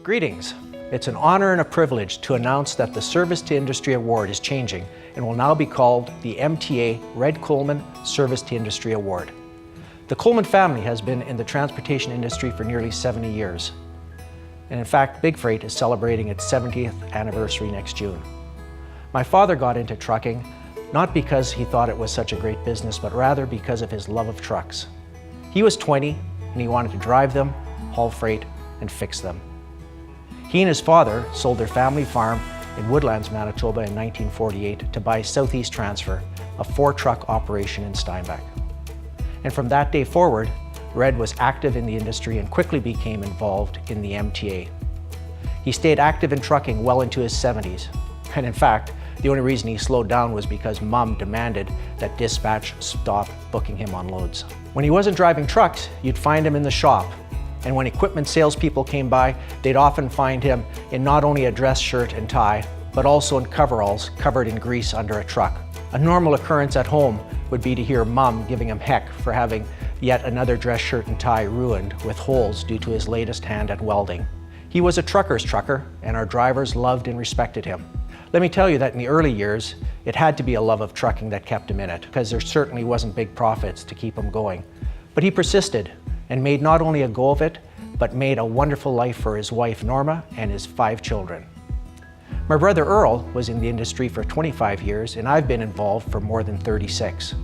Greetings. It's an honor and a privilege to announce that the Service to Industry Award is changing and will now be called the MTA Red Coleman Service to Industry Award. The Coleman family has been in the transportation industry for nearly 70 years. And in fact, Big Freight is celebrating its 70th anniversary next June. My father got into trucking not because he thought it was such a great business, but rather because of his love of trucks. He was 20 and he wanted to drive them, haul freight, and fix them. He and his father sold their family farm in Woodlands, Manitoba in 1948 to buy Southeast Transfer, a 4-truck operation in Steinbach. And from that day forward, Red was active in the industry and quickly became involved in the MTA. He stayed active in trucking well into his 70s. And in fact, the only reason he slowed down was because Mom demanded that dispatch stop booking him on loads. When he wasn't driving trucks, you'd find him in the shop. And when equipment salespeople came by, they'd often find him in not only a dress shirt and tie, but also in coveralls covered in grease under a truck. A normal occurrence at home would be to hear Mom giving him heck for having yet another dress shirt and tie ruined with holes due to his latest hand at welding. He was a trucker's trucker, and our drivers loved and respected him. Let me tell you that in the early years, it had to be a love of trucking that kept him in it, because there certainly wasn't big profits to keep him going. But he persisted and made not only a go of it, but made a wonderful life for his wife Norma and his 5 children. My brother Earl was in the industry for 25 years, and I've been involved for more than 36.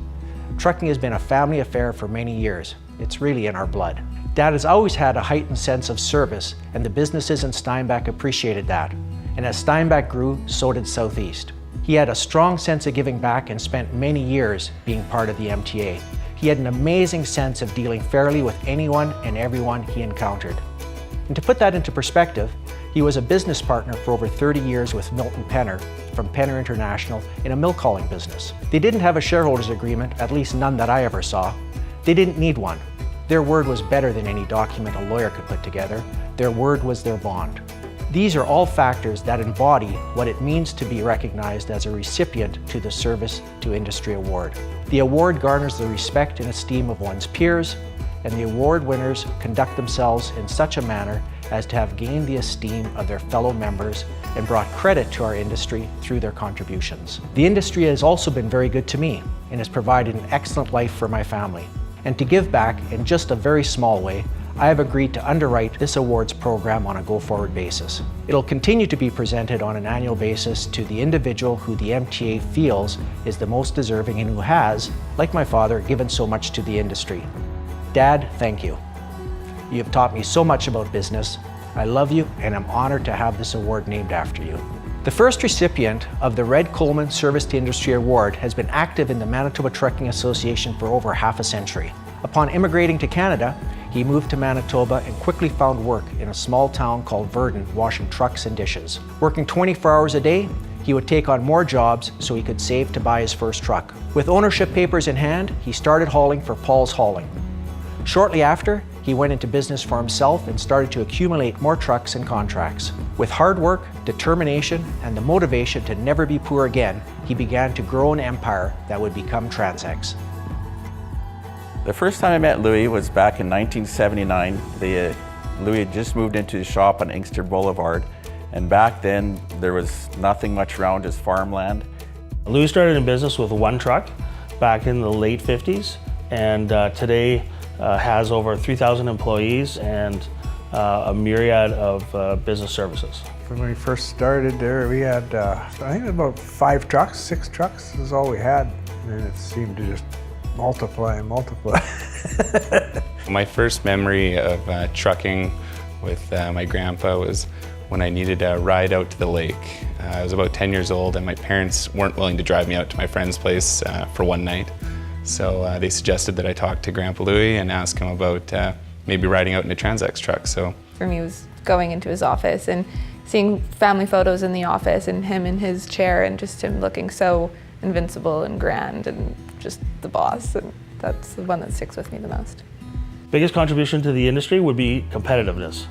Trucking has been a family affair for many years. It's really in our blood. Dad has always had a heightened sense of service, and the businesses in Steinbach appreciated that. And as Steinbach grew, so did Southeast. He had a strong sense of giving back and spent many years being part of the MTA. He had an amazing sense of dealing fairly with anyone and everyone he encountered. And to put that into perspective, he was a business partner for over 30 years with Milton Penner from Penner International in a milk hauling business. They didn't have a shareholders agreement, at least none that I ever saw. They didn't need one. Their word was better than any document a lawyer could put together. Their word was their bond. These are all factors that embody what it means to be recognized as a recipient to the Service to Industry Award. The award garners the respect and esteem of one's peers, and the award winners conduct themselves in such a manner as to have gained the esteem of their fellow members and brought credit to our industry through their contributions. The industry has also been very good to me and has provided an excellent life for my family. And to give back in just a very small way, I have agreed to underwrite this awards program on a go-forward basis. It'll continue to be presented on an annual basis to the individual who the MTA feels is the most deserving and who has, like my father, given so much to the industry. Dad, thank you. You have taught me so much about business. I love you, and I'm honored to have this award named after you. The first recipient of the Red Coleman Service to Industry Award has been active in the Manitoba Trucking Association for over half a century. Upon immigrating to Canada, he moved to Manitoba and quickly found work in a small town called Verdun, washing trucks and dishes. Working 24 hours a day, he would take on more jobs so he could save to buy his first truck. With ownership papers in hand, he started hauling for Paul's Hauling. Shortly after, he went into business for himself and started to accumulate more trucks and contracts. With hard work, determination, and the motivation to never be poor again, he began to grow an empire that would become TransX. The first time I met Louie was back in 1979. Louie had just moved into his shop on Inkster Boulevard, and back then there was nothing much around, just farmland. Louie started in business with 1 truck back in the late 50s, and today has over 3,000 employees and a myriad of business services. When we first started there, we had, I think about 5 trucks, 6 trucks is all we had, and it seemed to just multiply and multiply. My first memory of trucking with my grandpa was when I needed a ride out to the lake. I was about 10 years old, and my parents weren't willing to drive me out to my friend's place for one night. So they suggested that I talk to Grandpa Louie and ask him about maybe riding out in a TransX truck. So for me, it was going into his office and seeing family photos in the office and him in his chair and just him looking so invincible and grand and just the boss, and that's the one that sticks with me the most. Biggest contribution to the industry would be competitiveness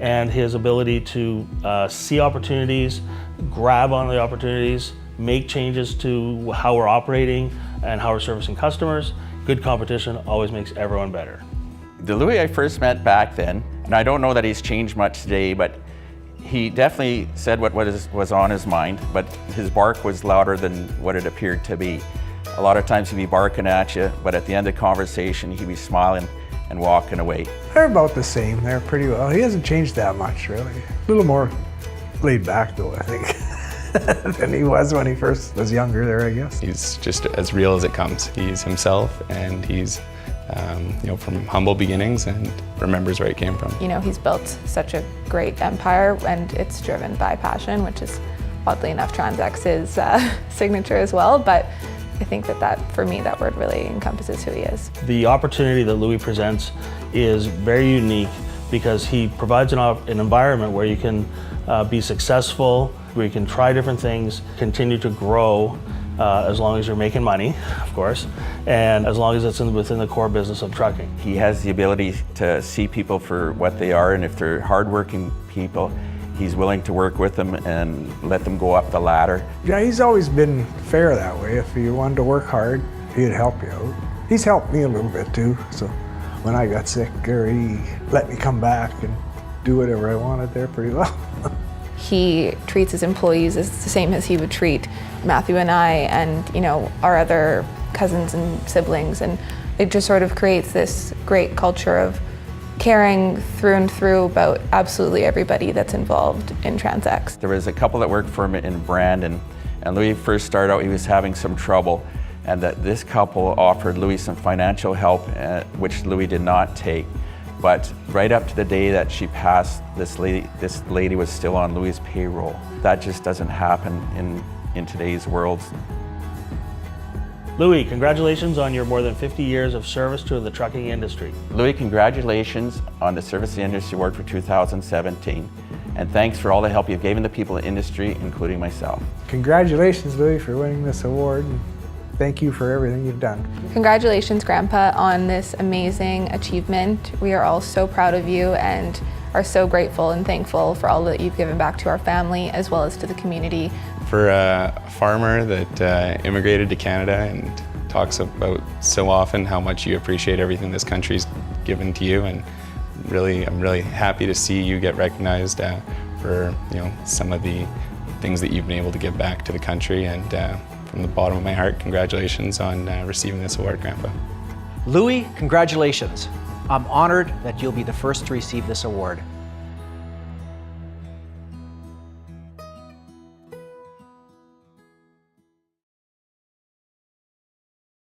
and his ability to see opportunities, grab on the opportunities, make changes to how we're operating and how we're servicing customers. Good competition always makes everyone better. The Louie I first met back then, and I don't know that he's changed much today, but He definitely said what was on his mind, but his bark was louder than what it appeared to be. A lot of times he'd be barking at you, but at the end of the conversation, he'd be smiling and walking away. They're about the same. They're pretty well. He hasn't changed that much, really. A little more laid back, though, I think, than he was when he first was younger there, I guess. He's just as real as it comes. He's himself, and he's from humble beginnings and remembers where he came from. He's built such a great empire, and it's driven by passion, which is oddly enough TransX's signature as well. But I think that for me, that word really encompasses who he is. The opportunity that Louie presents is very unique because he provides an environment where you can be successful, where you can try different things, continue to grow, as long as you're making money, of course, and as long as it's within the core business of trucking. He has the ability to see people for what they are, and if they're hardworking people, he's willing to work with them and let them go up the ladder. Yeah, he's always been fair that way. If you wanted to work hard, he'd help you out. He's helped me a little bit too, so when I got sick, he let me come back and do whatever I wanted there pretty well. He treats his employees as the same as he would treat Matthew and I and, our other cousins and siblings. And it just sort of creates this great culture of caring through and through about absolutely everybody that's involved in TransX. There was a couple that worked for him in Brandon, and Louie first started out, he was having some trouble, and that this couple offered Louie some financial help, which Louie did not take. But right up to the day that she passed, this lady was still on Louie's payroll. That just doesn't happen in today's world. Louie, congratulations on your more than 50 years of service to the trucking industry. Louie, congratulations on the Service to the Industry Award for 2017. And thanks for all the help you've given the people in the industry, including myself. Congratulations, Louie, for winning this award. Thank you for everything you've done. Congratulations, Grandpa, on this amazing achievement. We are all so proud of you and are so grateful and thankful for all that you've given back to our family as well as to the community. For a farmer that immigrated to Canada and talks about so often how much you appreciate everything this country's given to you, and I'm really happy to see you get recognized for some of the things that you've been able to give back to the country, and from the bottom of my heart, congratulations on receiving this award, Grandpa. Louie, congratulations. I'm honored that you'll be the first to receive this award.